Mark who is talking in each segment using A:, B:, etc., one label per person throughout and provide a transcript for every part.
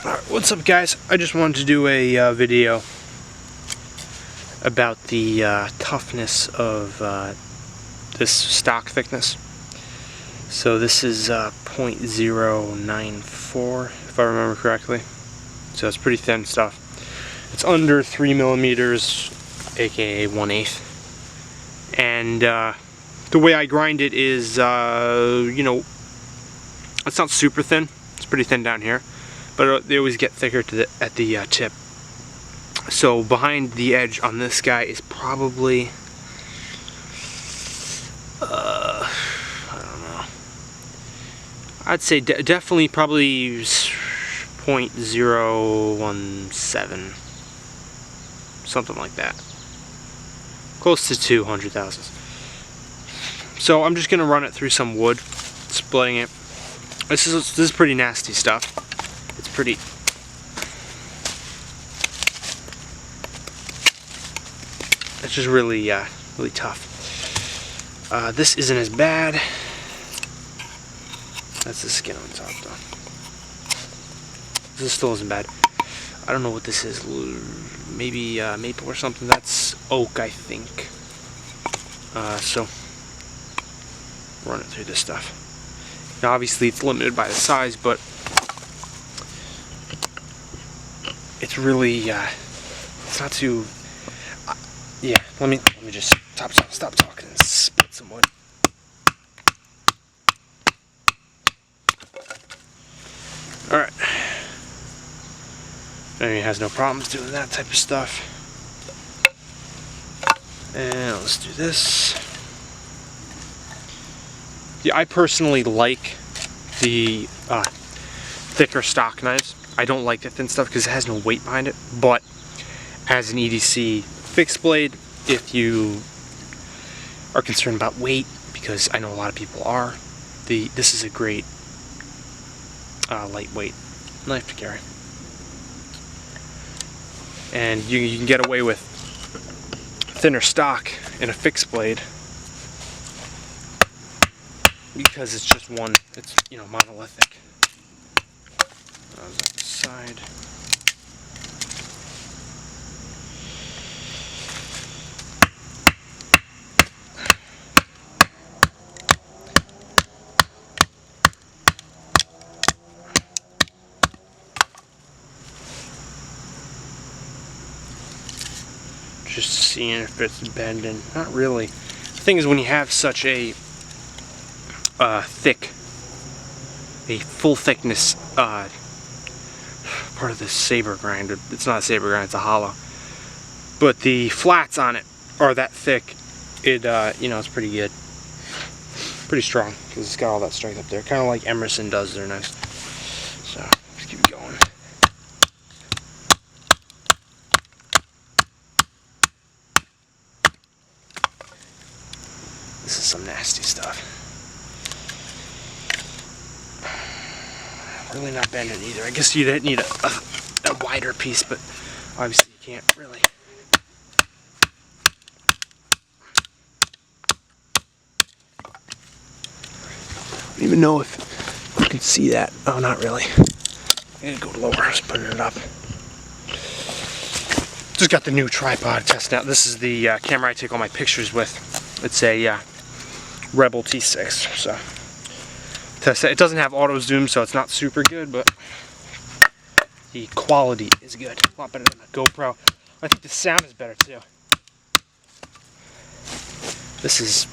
A: What's up, guys? I just wanted to do a video about the toughness of this stock thickness. So this is 0.094, if I remember correctly. So it's pretty thin stuff. It's under 3 millimeters, aka 1/8. And the way I grind it is, you know, it's not super thin. It's pretty thin down here, but they always get thicker at the tip. So behind the edge on this guy is probably, I don't know. I'd say definitely probably 0.017, something like that. Close to 200 thousandths. So I'm just gonna run it through some wood, splitting it. This is pretty nasty stuff. It's pretty. It's just really really tough. This isn't as bad. That's the skin on top though. This still isn't bad. I don't know what this is. Maybe maple or something. That's oak, I think. So run it through this stuff. Now obviously it's limited by the size, but it's really it's not too. Yeah, let me just stop talking and split some wood. All right. He has no problems doing that type of stuff. And let's do this. Yeah, I personally like the thicker stock knives. I don't like the thin stuff because it has no weight behind it. But as an EDC fixed blade, if you are concerned about weight, because I know a lot of people are, this is a great lightweight knife to carry. And you can get away with thinner stock in a fixed blade because it's just one, it's, you know, monolithic. That was on the side. Just seeing if it's bending. Not really. The thing is, when you have such a full thickness part of this saber grind, it's not a saber grind, it's a hollow, but the flats on it are that thick, it you know, it's pretty good, pretty strong, because it's got all that strength up there, kind of like Emerson does their knives. So let's keep going. This is some nasty stuff. Really not bending either. I guess you'd need a wider piece, but obviously you can't really. I don't even know if you can see that. Oh, not really. I'm gonna go lower. I was putting it up. Just got the new tripod tested out. This is the camera I take all my pictures with. It's a Rebel T6, so test it. It doesn't have auto zoom, so it's not super good, but the quality is good. A lot better than a GoPro. I think the sound is better too. This is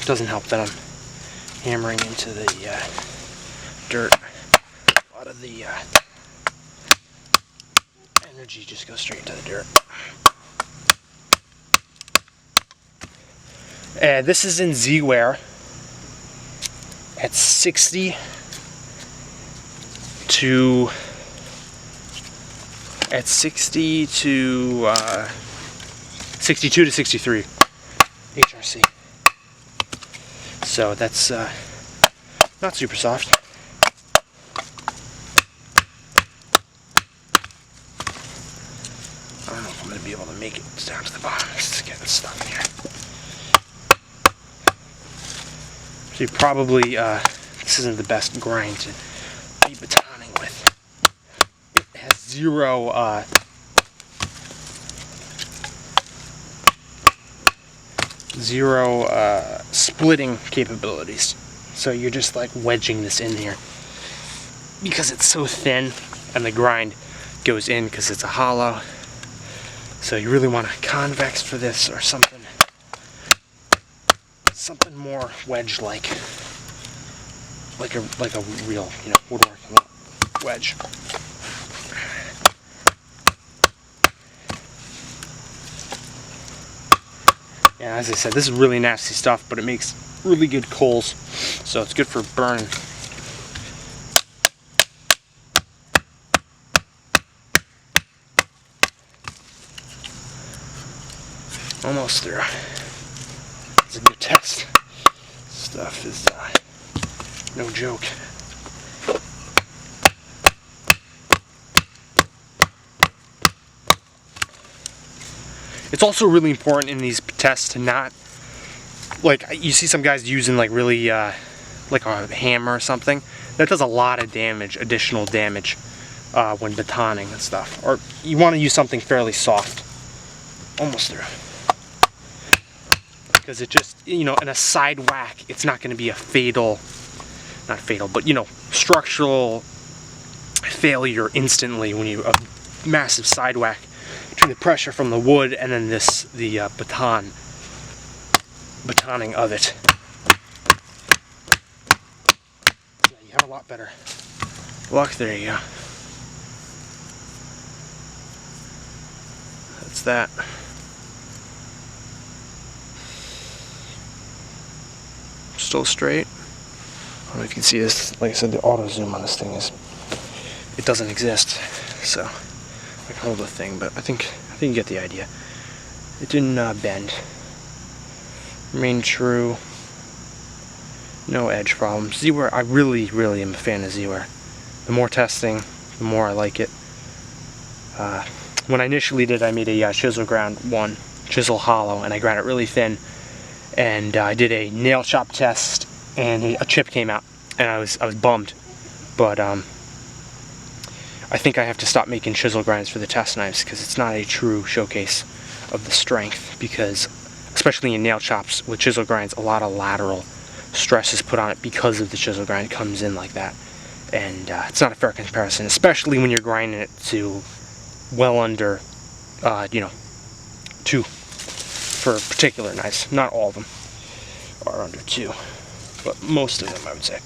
A: doesn't help that I'm hammering into the dirt. A lot of the energy just goes straight into the dirt. This is in Z-Wear at 62 to 63 HRC. So that's not super soft. I don't know if I'm going to be able to make it down to the bottom. It's getting stuck in here. So you probably, this isn't the best grind to be batoning with. It has zero splitting capabilities. So you're just like wedging this in here. Because it's so thin and the grind goes in because it's a hollow. So you really want a convex for this or something more wedge-like. Like a real, woodworking wedge. Yeah, as I said, this is really nasty stuff, but it makes really good coals, so it's good for burning. Almost through. It's a good test. Stuff is no joke. It's also really important in these tests to not, like, you see some guys using like really like a hammer or something. That does a lot of damage, additional damage when batoning and stuff. Or you want to use something fairly soft. Almost through. Because it just, in a side whack, it's not going to be a fatal, not fatal, but structural failure instantly when you, a massive side whack between the pressure from the wood and then the batoning of it. Yeah, you have a lot better luck. There you go. That's that. Still straight. I don't know if you can see this. Like I said, the auto zoom on this thing it doesn't exist. So I can hold the thing, but I think you get the idea. It didn't bend. Remain true. No edge problems. Z-wear, I really am a fan of Z-wear. The more testing, the more I like it. When I initially did, I made a chisel ground one, chisel hollow, and I ground it really thin. And I did a nail chop test, and a chip came out, and I was bummed. But I think I have to stop making chisel grinds for the test knives because it's not a true showcase of the strength. Because especially in nail chops with chisel grinds, a lot of lateral stress is put on it because of the chisel grind comes in like that, and it's not a fair comparison, especially when you're grinding it to well under, 2. For particular knives. Not all of them are under 2, but most of them I would say.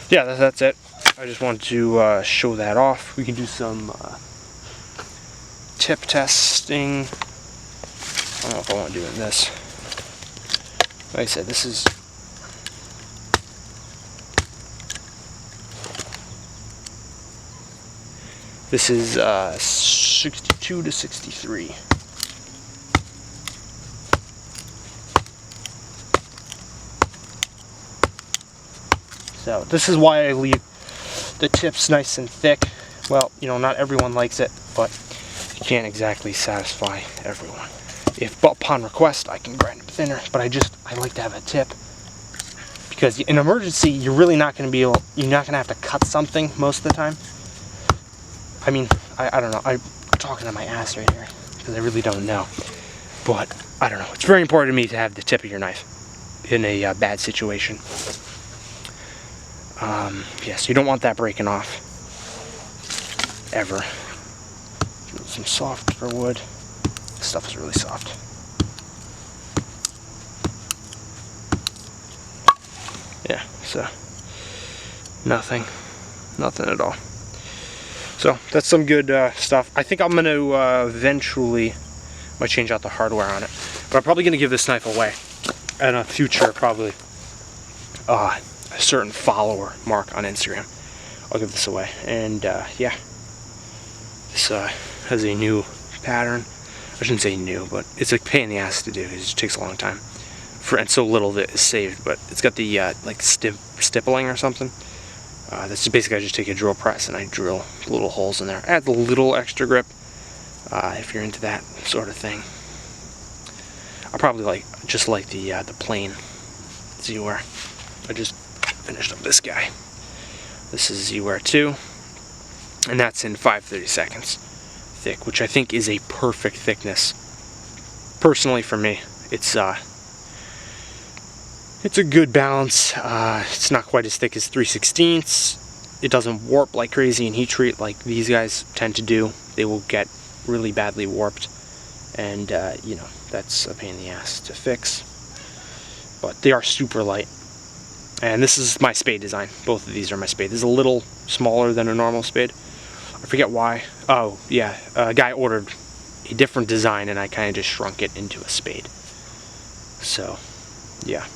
A: Yeah, that's it. I just wanted to show that off. We can do some tip testing. I don't know if I want to do it in this. Like I said, this is This is 62 to 63. So this is why I leave the tips nice and thick. Well, you know, not everyone likes it, but you can't exactly satisfy everyone. If upon request, I can grind it thinner, but I like to have a tip. Because in an emergency, you're really not going to be able, you're not going to have to cut something most of the time. I mean, I don't know, I'm talking to my ass right here, because I really don't know. But, I don't know, it's very important to me to have the tip of your knife in a bad situation. Yes, you don't want that breaking off, ever. Some softer wood. This stuff is really soft. Yeah, so nothing at all. So that's some good stuff. I think I'm going to eventually might change out the hardware on it, but I'm probably going to give this knife away in a future, probably a certain follower mark on Instagram. I'll give this away, and yeah, this has a new pattern. I shouldn't say new, but it's a pain in the ass to do because it just takes a long time. And so little that is saved, but it's got the like stippling or something. That's just basically I just take a drill press and I drill little holes in there. Add a little extra grip if you're into that sort of thing. I probably just like the plain Z-wear. I just finished up this guy. This is Z-Wear 2, and that's in 5/32 thick, which I think is a perfect thickness. Personally, for me, it's a good balance. It's not quite as thick as 3/16. It doesn't warp like crazy in heat treat like these guys tend to do. They will get really badly warped, and you know, that's a pain in the ass to fix. But they are super light. And this is my Spade design. Both of these are my Spade. This is a little smaller than a normal Spade. I forget why. Oh, yeah. A guy ordered a different design, and I kind of just shrunk it into a Spade. So, yeah.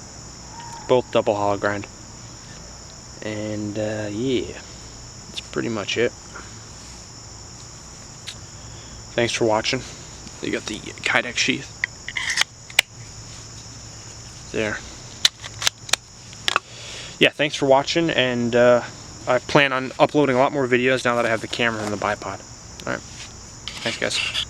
A: Both double hollow grind. And, yeah. That's pretty much it. Thanks for watching. You got the Kydex sheath. There. Yeah, thanks for watching, and I plan on uploading a lot more videos now that I have the camera and the bipod. Alright, thanks guys.